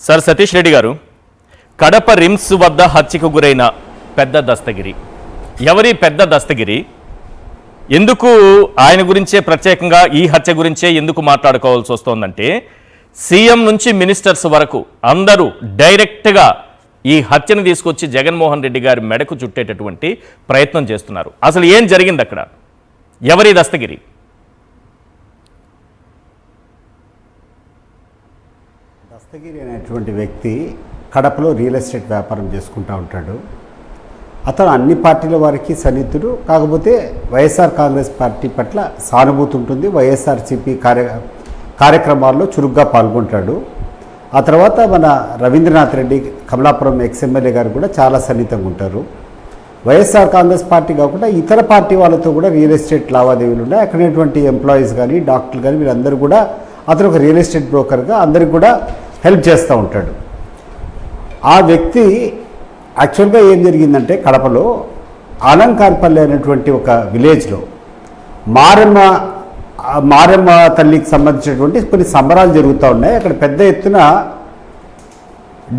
Sir Satish Reddy గారు, Kadapa RIMS వద్ద హత్యకు గురైన పెద్ద దస్తగిరి ఎవరి పెద్ద దస్తగిరి? ఎందుకు ఆయన గురించే ప్రత్యేకంగా ఈ హత్య గురించే ఎందుకు మాట్లాడుకోవాల్సి వస్తోందంటే, సీఎం నుంచి మినిస్టర్స్ వరకు అందరూ డైరెక్ట్గా ఈ హత్యను తీసుకొచ్చి జగన్మోహన్ రెడ్డి గారి మెడకు చుట్టేటటువంటి ప్రయత్నం చేస్తున్నారు. అసలు ఏం జరిగింది అక్కడ? ఎవరి దస్తగిరి? దస్తగిరి అనేటువంటి వ్యక్తి కడపలో రియల్ ఎస్టేట్ వ్యాపారం చేసుకుంటూ ఉంటాడు. అతను అన్ని పార్టీల వారికి సన్నిహితుడు. కాకపోతే వైఎస్ఆర్ కాంగ్రెస్ పార్టీ పట్ల సానుభూతి ఉంటుంది. వైఎస్ఆర్సీపీ కార్యక్రమాల్లో చురుగ్గా పాల్గొంటాడు. ఆ తర్వాత మన రవీంద్రనాథ్ రెడ్డి కమలాపురం ఎక్స్ఎమ్మెల్యే గారు కూడా చాలా సన్నిహితంగా ఉంటారు. వైఎస్ఆర్ కాంగ్రెస్ పార్టీ కాకుండా ఇతర పార్టీ వాళ్ళతో కూడా రియల్ ఎస్టేట్ లావాదేవీలు ఉన్నాయి. అక్కడటువంటి ఎంప్లాయీస్ కానీ డాక్టర్లు కానీ వీళ్ళందరూ కూడా అతను ఒక రియల్ ఎస్టేట్ బ్రోకర్గా అందరికి కూడా హెల్ప్ చేస్తూ ఉంటాడు. ఆ వ్యక్తి యాక్చువల్గా ఏం జరిగిందంటే, కడపలో ఆలంకాన్పల్లి అనేటువంటి ఒక విలేజ్లో మారెమ్మ తల్లికి సంబంధించినటువంటి కొన్ని సంబరాలు జరుగుతూ ఉన్నాయి. అక్కడ పెద్ద ఎత్తున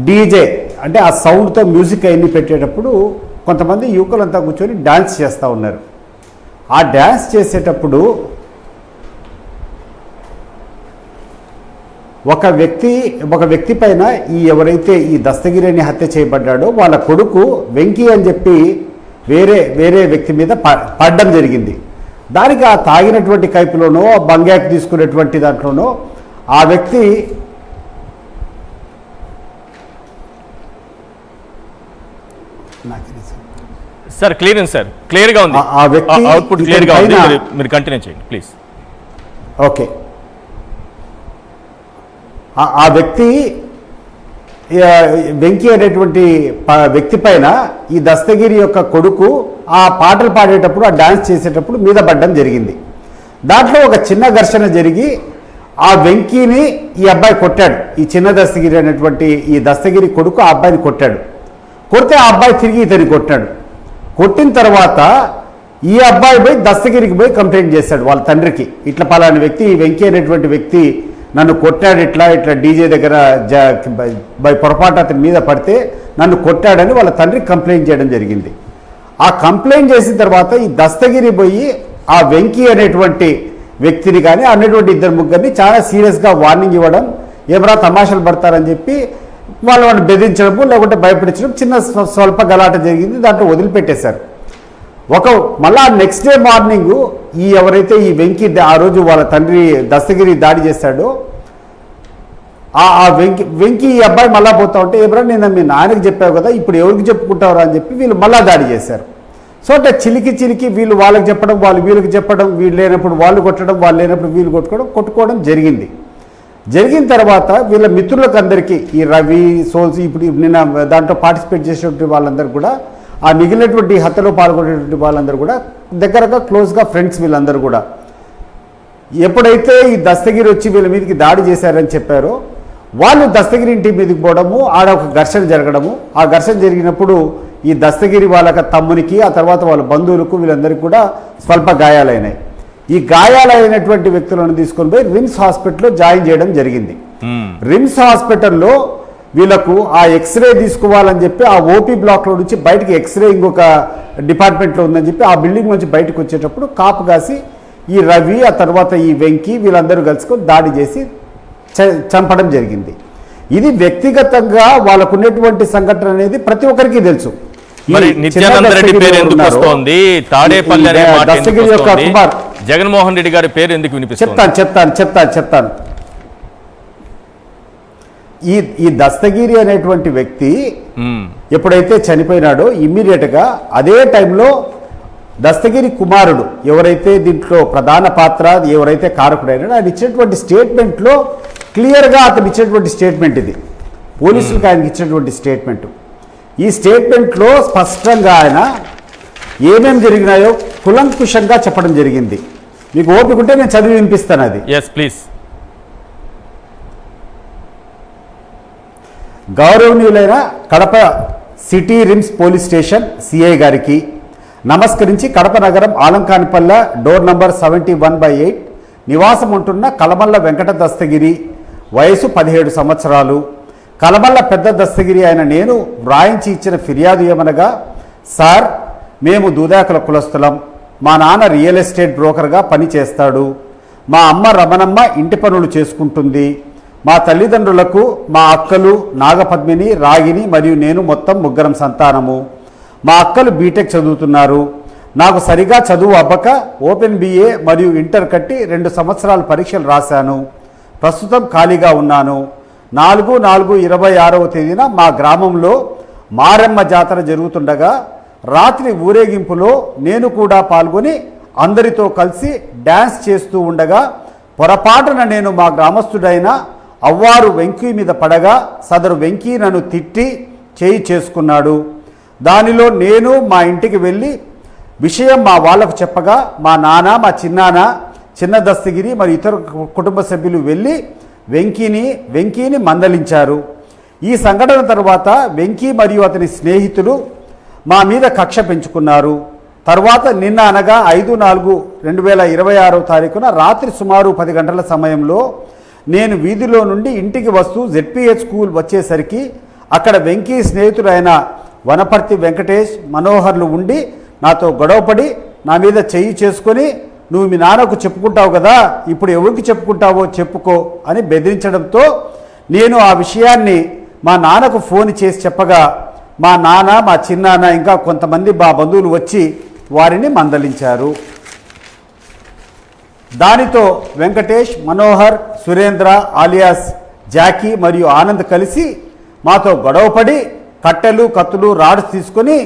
డీజే అంటే ఆ సౌండ్తో మ్యూజిక్ అవన్నీ పెట్టేటప్పుడు కొంతమంది యువకులంతా కూర్చొని డ్యాన్స్ చేస్తూ ఉన్నారు. ఆ డ్యాన్స్ చేసేటప్పుడు ఒక వ్యక్తి పైన ఎవరైతే ఈ దస్తగిరిని హత్య చేయబడ్డాడో వాళ్ళ కొడుకు వెంకీ అని చెప్పి వేరే వ్యక్తి మీద పడడం జరిగింది. దానికి ఆ తాగినటువంటి కైపులోనో బంగాకి తీసుకునేటువంటి దాంట్లోనో ఆ వ్యక్తి సార్ క్లియర్గా ఉంది. ఆ వ్యక్తి అవుట్పుట్ క్లియర్గా ఉంది. మీరు కంటిన్యూ చేయండి ప్లీజ్. ఓకే. ఆ వ్యక్తి వెంకీ అనేటువంటి వ్యక్తి పైన ఈ దస్తగిరి యొక్క కొడుకు ఆ పాటలు పాడేటప్పుడు ఆ డాన్స్ చేసేటప్పుడు మీద పడడం జరిగింది. దాంట్లో ఒక చిన్న ఘర్షణ జరిగి ఆ వెంకీని ఈ అబ్బాయి కొట్టాడు. ఈ చిన్న దస్తగిరి అనేటువంటి ఈ దస్తగిరి కొడుకు ఆ అబ్బాయిని కొట్టాడు. కొడితే ఆ అబ్బాయి తిరిగి ఇతని కొట్టాడు. కొట్టిన తర్వాత ఈ అబ్బాయి పోయి దస్తగిరికి పోయి కంప్లైంట్ చేశాడు వాళ్ళ తండ్రికి. ఇట్లా పలాని వ్యక్తి ఈ వెంకీ అనేటువంటి వ్యక్తి నన్ను కొట్టాడు, ఇట్లా డీజే దగ్గర పొరపాటు అతని మీద పడితే నన్ను కొట్టాడని వాళ్ళ తండ్రికి కంప్లైంట్ చేయడం జరిగింది. ఆ కంప్లైంట్ చేసిన తర్వాత ఈ దస్తగిరి పోయి ఆ వెంకీ అనేటువంటి వ్యక్తిని కానీ అన్నటువంటి ఇద్దరు ముగ్గురిని చాలా సీరియస్గా వార్నింగ్ ఇవ్వడం, ఏమరా తమాషాలు పడతారని చెప్పి వాళ్ళని బెదిరించడము లేకుంటే భయపడించడం, చిన్న స్వల్ప గలాట జరిగింది. దాంట్లో వదిలిపెట్టేశారు. మళ్ళా నెక్స్ట్ డే మార్నింగ్ ఎవరైతే ఈ వెంకీ ఆ రోజు వాళ్ళ తండ్రి దస్తగిరి దాడి చేశాడో ఆ వెంకీ ఈ అబ్బాయి మళ్ళా పోతా ఉంటే, ఏమరా నేను మీ నాన్నకి చెప్పావు కదా, ఇప్పుడు ఎవరికి చెప్పుకుంటావురా అని చెప్పి వీళ్ళు మళ్ళా దాడి చేశారు. సో అంటే చిలికి వీళ్ళు వాళ్ళకి చెప్పడం, వాళ్ళు వీళ్ళకి చెప్పడం, వీళ్ళు లేనప్పుడు వాళ్ళు కొట్టడం, వాళ్ళు లేనప్పుడు వీళ్ళు కొట్టుకోవడం జరిగింది. జరిగిన తర్వాత వీళ్ళ మిత్రులకు అందరికీ ఈ రవి సోల్స్ ఇప్పుడు నిన్న దాంట్లో పార్టిసిపేట్ చేసేటువంటి వాళ్ళందరూ కూడా, ఆ మిగిలినటువంటి హత్యలో పాల్గొనేటువంటి వాళ్ళందరూ కూడా దగ్గరగా క్లోజ్గా ఫ్రెండ్స్. వీళ్ళందరూ కూడా ఎప్పుడైతే ఈ దస్తగిరి వచ్చి వీళ్ళ మీదకి దాడి చేశారని చెప్పారో వాళ్ళు దస్తగిరి ఇంటి మీదకి పోవడము, ఆడ ఒక ఘర్షణ జరగడము. ఆ ఘర్షణ జరిగినప్పుడు ఈ దస్తగిరి వాళ్ళ తమ్మునికి ఆ తర్వాత వాళ్ళ బంధువులకు వీళ్ళందరికీ కూడా స్వల్ప గాయాలైనాయి. ఈ గాయాలైనటువంటి వ్యక్తులను తీసుకొని పోయి రిమ్స్ హాస్పిటల్లో జాయిన్ చేయడం జరిగింది. రిమ్స్ హాస్పిటల్లో వీళ్ళకు ఆ ఎక్స్రే తీసుకోవాలని చెప్పి ఆ ఓపీ బ్లాక్లో నుంచి బయటికి ఎక్స్రే ఇంకొక డిపార్ట్మెంట్లో ఉందని చెప్పి ఆ బిల్డింగ్ నుంచి బయటకు వచ్చేటప్పుడు కాపు కాసి ఈ రవి ఆ తర్వాత ఈ వెంకీ వీళ్ళందరూ కలుసుకొని దాడి చేసి చంపడం జరిగింది. ఇది వ్యక్తిగతంగా వాళ్ళకు ఉన్నటువంటి సంఘటన అనేది ప్రతి ఒక్కరికి తెలుసు. జగన్మోహన్ రెడ్డి గారి పేరు ఎందుకు వినిపిస్తుంది? చెప్తాను. ఈ దస్తగిరి అనేటువంటి వ్యక్తి ఎప్పుడైతే చనిపోయినాడో ఇమ్మీడియట్గా అదే టైంలో దస్తగిరి కుమారుడు ఎవరైతే దీంట్లో ప్రధాన పాత్ర ఎవరైతే కారకుడైనాడో ఆయన ఇచ్చినటువంటి స్టేట్మెంట్లో క్లియర్గా అతను ఇచ్చినటువంటి స్టేట్మెంట్ ఇది, పోలీసులకు ఆయనకి ఇచ్చినటువంటి స్టేట్మెంట్. ఈ స్టేట్మెంట్లో స్పష్టంగా ఆయన ఏమేమి జరిగినాయో కులంకుషంగా చెప్పడం జరిగింది. మీకు ఓపిక ఉంటే నేను చదివి వినిపిస్తాను అది. ప్లీజ్. గౌరవనీయులైన Kadapa city RIMS police station CI గారికి నమస్కరించి కడప నగరం ఆలంకానిపల్ల డోర్ నంబర్ 71/8 నివాసం ఉంటున్న కలమల్ల వెంకట దస్తగిరి వయసు 17 సంవత్సరాలు కలబల్ల పెద్ద దస్తగిరి అయిన నేను వ్రాయించి ఇచ్చిన ఫిర్యాదు ఏమనగా, సార్ మేము దూదాకుల కులస్తులం, మా నాన్న రియల్ ఎస్టేట్ బ్రోకర్గా పని చేస్తాడు, మా అమ్మ రమణమ్మ ఇంటి పనులు చేసుకుంటుంది, మా తల్లిదండ్రులకు మా అక్కలు నాగపద్మిని, రాగిని మరియు నేను మొత్తం ముగ్గురం సంతానము. మా అక్కలు బీటెక్ చదువుతున్నారు. నాకు సరిగా చదువు అవ్వక ఓపెన్ BA మరియు ఇంటర్ కట్టి 2 సంవత్సరాలు పరీక్షలు రాశాను. ప్రస్తుతం ఖాళీగా ఉన్నాను. 4/4/26వ తేదీన మా గ్రామంలో మారెమ్మ జాతర జరుగుతుండగా రాత్రి ఊరేగింపులో నేను కూడా పాల్గొని అందరితో కలిసి డ్యాన్స్ చేస్తూ ఉండగా పొరపాటున నేను మా గ్రామస్తుడైన అవ్వారు వెంకీ మీద పడగా సదరు వెంకీ నన్ను తిట్టి చేయి చేసుకున్నాడు. దానిలో నేను మా ఇంటికి వెళ్ళి విషయం మా వాళ్లకు చెప్పగా మా నాన్న, మా చిన్న దస్తగిరి మరియు ఇతర కుటుంబ సభ్యులు వెళ్ళి వెంకీని మందలించారు. ఈ సంఘటన తర్వాత వెంకీ మరియు అతని స్నేహితులు మా మీద కక్ష పెంచుకున్నారు. తర్వాత నిన్న అనగా 5/4/2026 తారీఖున రాత్రి సుమారు 10 గంటల సమయంలో నేను వీధిలో నుండి ఇంటికి వస్తూ ZPH స్కూల్ వచ్చేసరికి అక్కడ వెంకీ స్నేహితుడైన వనపర్తి వెంకటేష్, మనోహర్లు ఉండి నాతో గొడవపడి నా మీద చెయ్యి చేసుకొని, నువ్వు మీ నాన్నకు చెప్పుకుంటావు కదా, ఇప్పుడు ఎవరికి చెప్పుకుంటావో చెప్పుకో అని బెదిరించడంతో నేను ఆ విషయాన్ని మా నాన్నకు ఫోన్ చేసి చెప్పగా మా నాన్న, మా చిన్నాన్న ఇంకా కొంతమంది మా బంధువులు వచ్చి వారిని మందలించారు. దానితో వెంకటేష్, మనోహర్, సురేంద్ర ఆలియాస్ జాకీ మరియు ఆనంద్ కలిసి మాతో గొడవపడి కట్టెలు, కత్తులు, రాడ్స్ తీసుకొని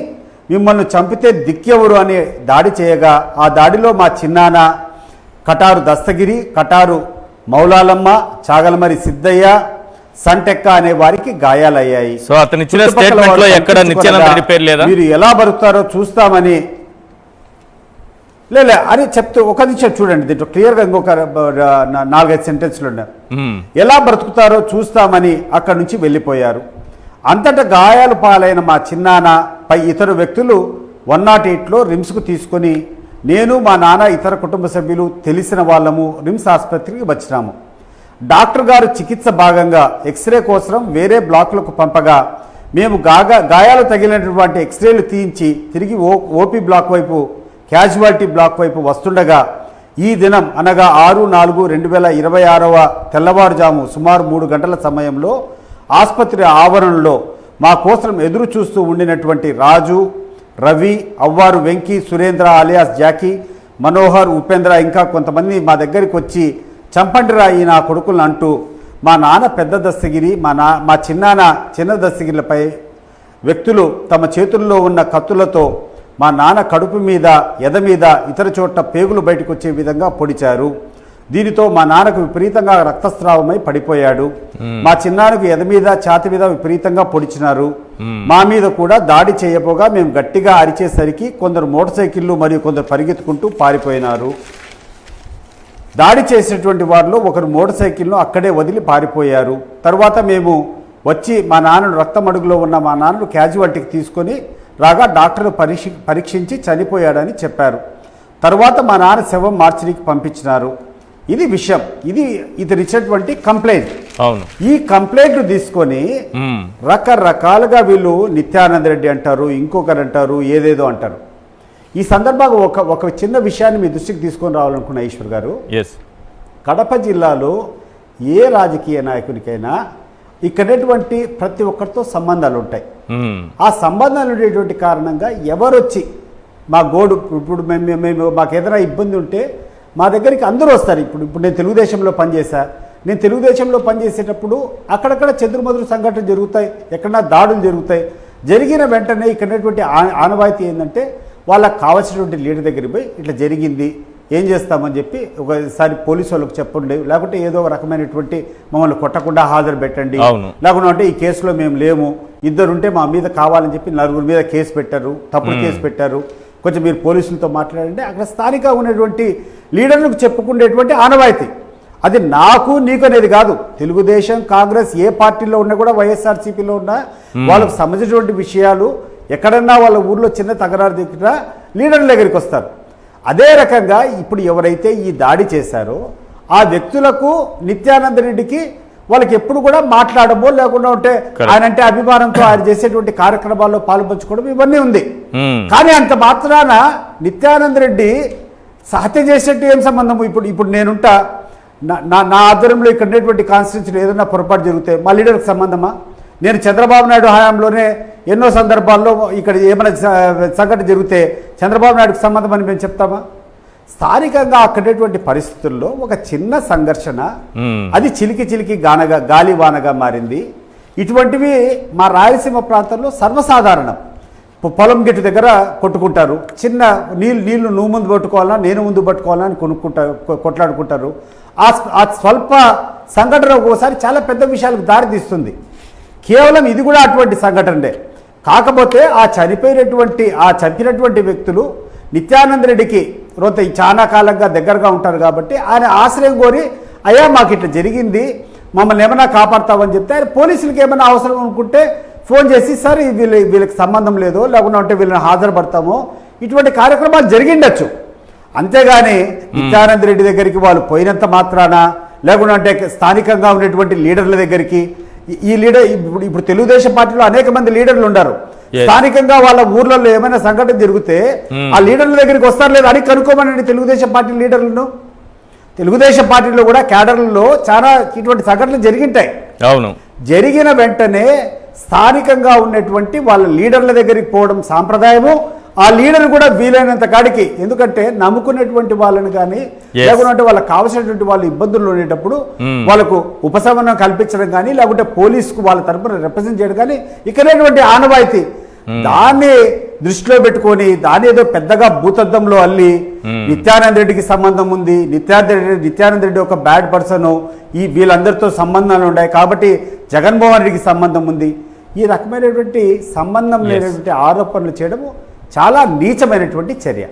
మిమ్మల్ని చంపితే దిక్కెవరు అని దాడి చేయగా ఆ దాడిలో మా చిన్నాన్న కటారు దస్తగిరి, కటారు మౌలాలమ్మ, చాగలమరి సిద్ధయ్య, సంటెక్క అనే వారికి గాయాలయ్యాయి. సో అతను ఇచ్చిన స్టేట్మెంట్ లో ఎక్కడ నిత్యానంద రెడ్డి పేరు లేదా? మీరు ఎలా బతుకుతారో చూస్తామని లే అని చెప్తూ ఒక నిమిషం చూడండి, దీంట్లో క్లియర్గా ఇంకొక 4-5 సెంటెన్స్లు ఉన్నాయి. ఎలా బ్రతుకుతారో చూస్తామని అక్కడి నుంచి వెళ్ళిపోయారు. అంతటా గాయాలు పాలైన మా చిన్నాన్న పై ఇతర వ్యక్తులు 108లో రిమ్స్కు తీసుకొని నేను, మా నాన్న, ఇతర కుటుంబ సభ్యులు తెలిసిన వాళ్ళము రిమ్స్ ఆసుపత్రికి వచ్చినాము. డాక్టర్ గారు చికిత్స భాగంగా ఎక్స్రే కోసం వేరే బ్లాక్లకు పంపగా మేము గాయాలు తగిలినటువంటి ఎక్స్రేలు తీయించి తిరిగి ఓపీ బ్లాక్ వైపు, క్యాజువాలిటీ బ్లాక్ వైపు వస్తుండగా ఈ దినం అనగా 6/4/2026 తెల్లవారుజాము సుమారు 3 గంటల సమయంలో ఆసుపత్రి ఆవరణలో మా కోసం ఎదురు చూస్తూ ఉండినటువంటి రాజు, రవి, అవ్వారు వెంకీ, సురేంద్ర ఆలియాస్ జాకీ, మనోహర్, ఉపేంద్ర ఇంకా కొంతమంది మా దగ్గరికి వచ్చి చంపండిరా ఈ నా కొడుకులను అంటూ మా నాన్న పెద్ద దస్తగిరి, మా చిన్న దస్తగిరిలపై వ్యక్తులు తమ చేతుల్లో ఉన్న కత్తులతో మా నాన్న కడుపు మీద, ఎద మీద, ఇతర చోట్ల పేగులు బయటకు వచ్చే విధంగా పొడిచారు. దీనితో మా నాన్నకు విపరీతంగా రక్తస్రావమై పడిపోయాడు. మా చిన్నాన్నకు ఎద మీద, ఛాతి మీద విపరీతంగా పొడిచినారు. మా మీద కూడా దాడి చేయబోగా మేము గట్టిగా అరిచేసరికి కొందరు మోటార్ సైకిళ్ళు మరియు కొందరు పరిగెత్తుకుంటూ పారిపోయినారు. దాడి చేసినటువంటి వారిలో ఒకరు మోటార్ సైకిల్ను అక్కడే వదిలి పారిపోయారు. తర్వాత మేము వచ్చి మా నాన్నను రక్తమడుగులో ఉన్న మా నాన్నను క్యాజువాలిటీకి తీసుకొని రాగా డాక్టర్లు పరీక్షించి చనిపోయాడని చెప్పారు. తర్వాత మా నాన్న శవం మార్చిరికి పంపించినారు. ఇది విషయం. ఇది ఇతనిచ్చినటువంటి కంప్లైంట్. అవును. ఈ కంప్లైంట్ తీసుకొని రకరకాలుగా వీళ్ళు నిత్యానంద రెడ్డి అంటారు, ఇంకొకరు అంటారు, ఏదేదో అంటారు. ఈ సందర్భంగా ఒక చిన్న విషయాన్ని మీ దృష్టికి తీసుకొని రావాలనుకున్న ఈశ్వర్ గారు, కడప జిల్లాలో ఏ రాజకీయ నాయకునికైనా ఇక్కడటువంటి ప్రతి ఒక్కరితో సంబంధాలు ఉంటాయి. ఆ సంబంధాలు ఉండేటువంటి కారణంగా ఎవరొచ్చి మా గోడు ఇప్పుడు మేము మాకు ఏదైనా ఇబ్బంది ఉంటే మా దగ్గరికి అందరూ వస్తారు. ఇప్పుడు నేను తెలుగుదేశంలో పనిచేశా. నేను తెలుగుదేశంలో పనిచేసేటప్పుడు అక్కడక్కడ చెదురుమదురు సంఘటనలు జరుగుతాయి, ఎక్కడన్నా దాడులు జరుగుతాయి. జరిగిన వెంటనే ఇక్కడటువంటి ఆనవాయితీ ఏంటంటే వాళ్ళకి కావాల్సినటువంటి లీడర్ దగ్గరికి పోయి ఇట్లా జరిగింది, ఏం చేస్తామని చెప్పి ఒకసారి పోలీసు వాళ్ళకి చెప్పండి, లేకుంటే ఏదో ఒక రకమైనటువంటి మమ్మల్ని కొట్టకుండా హాజరు పెట్టండి, లేకుండా అంటే ఈ కేసులో మేము లేము, ఇద్దరుంటే మా మీద కావాలని చెప్పి 4 మీద కేసు పెట్టారు, తప్పుడు కేసు పెట్టారు, కొంచెం మీరు పోలీసులతో మాట్లాడండి. అక్కడ స్థానికంగా ఉన్నటువంటి లీడర్లకు చెప్పుకునేటువంటి ఆనవాయితీ. అది నాకు నీకు అనేది కాదు. తెలుగుదేశం, కాంగ్రెస్ ఏ పార్టీలో ఉన్నా కూడా, వైఎస్ఆర్సీపీలో ఉన్నా వాళ్ళకు సంబంధించినటువంటి విషయాలు ఎక్కడన్నా వాళ్ళ ఊర్లో చిన్న తగరారు దగ్గర లీడర్ల దగ్గరికి వస్తారు. అదే రకంగా ఇప్పుడు ఎవరైతే ఈ దాడి చేశారో ఆ వ్యక్తులకు నిత్యానంద రెడ్డికి వాళ్ళకి ఎప్పుడు కూడా మాట్లాడమో లేకుండా ఉంటే Correct. ఆయన అంటే అభిమానంతో ఆయన చేసేటువంటి కార్యక్రమాల్లో పాల్పంచుకోవడం ఇవన్నీ ఉంది. Hmm. కానీ అంత మాత్రాన నిత్యానంద రెడ్డి హత్య చేసేట్టు ఏం సంబంధం? ఇప్పుడు నేనుంటా, నా ఆధ్వర్యంలో ఇక్కడ ఉండేటువంటి కాన్స్టిట్యూన్సీలో ఏదైనా పొరపాటు జరిగితే మా లీడర్కి సంబంధమా? నేను చంద్రబాబు నాయుడు హయాంలోనే ఎన్నో సందర్భాల్లో ఇక్కడ ఏమైనా సంఘటన జరిగితే చంద్రబాబు నాయుడుకి సంబంధం అని మేము చెప్తామా? స్థానికంగా అక్కడేటువంటి పరిస్థితుల్లో ఒక చిన్న సంఘర్షణ అది చిలికి గాలివానగా మారింది. ఇటువంటివి మా రాయలసీమ ప్రాంతంలో సర్వసాధారణం. పొలం గెట్టు దగ్గర కొట్టుకుంటారు, చిన్న నీళ్లు నువ్వు ముందు పట్టుకోవాలా నేను ముందు పట్టుకోవాలా అని కొట్లాడుకుంటారు. ఆ స్వల్ప సంఘటన ఒక్కోసారి చాలా పెద్ద విషయాలకు దారితీస్తుంది. కేవలం ఇది కూడా అటువంటి సంఘటనే. కాకపోతే ఆ చంపినటువంటి వ్యక్తులు నిత్యానంద రెడ్డికి చాలా కాలంగా దగ్గరగా ఉంటారు కాబట్టి ఆయన ఆశ్రయం కోరి, అయ్యా మాకు ఇట్లా జరిగింది, మమ్మల్ని ఏమైనా కాపాడతామని చెప్తే ఆయన పోలీసులకి ఏమైనా అవసరం అనుకుంటే ఫోన్ చేసి సార్ వీళ్ళకి సంబంధం లేదు, లేకుండా ఉంటే వీళ్ళని హాజరుపడతామో, ఇటువంటి కార్యక్రమాలు జరిగిండొచ్చు. అంతేగాని నిత్యానంద రెడ్డి దగ్గరికి వాళ్ళు పోయినంత మాత్రాన, లేకుండా అంటే స్థానికంగా ఉన్నటువంటి లీడర్ల దగ్గరికి, ఈ లీడర్ ఇప్పుడు తెలుగుదేశం పార్టీలో అనేక మంది లీడర్లు ఉన్నారు. స్థానికంగా వాళ్ళ ఊర్లలో ఏమైనా సంఘటన జరిగితే ఆ లీడర్ల దగ్గరికి వస్తారు లేదా అని కనుక్కోమనండి తెలుగుదేశం పార్టీ లీడర్లను. తెలుగుదేశం పార్టీలో కూడా క్యాడర్లలో చాలా ఇటువంటి సంఘటనలు జరిగింటాయి. అవును, జరిగిన వెంటనే స్థానికంగా ఉన్నటువంటి వాళ్ళ లీడర్ల దగ్గరికి పోవడం సాంప్రదాయము. ఆ లీడర్ కూడా వీలైనంత కాడికి, ఎందుకంటే నమ్ముకున్నటువంటి వాళ్ళని కానీ లేకుంటే వాళ్ళకి కావాల్సినటువంటి వాళ్ళు ఇబ్బందులు ఉండేటప్పుడు వాళ్ళకు ఉపశమనం కల్పించడం కానీ, లేకుంటే పోలీసుకు వాళ్ళ తరపున రిప్రజెంట్ చేయడం కానీ ఇక్కడేటువంటి ఆనవాయితీ. దాన్ని దృష్టిలో పెట్టుకొని దాని ఏదో పెద్దగా భూతద్దంలో అల్లి నిత్యానంద రెడ్డికి సంబంధం ఉంది, నిత్యానంద రెడ్డి ఒక బ్యాడ్ పర్సన్, వీళ్ళందరితో సంబంధాలు ఉన్నాయి కాబట్టి జగన్మోహన్ రెడ్డికి సంబంధం ఉంది, ఈ రకమైనటువంటి సంబంధం లేనటువంటి ఆరోపణలు చేయడము చాలా నీచమైనటువంటి చర్య.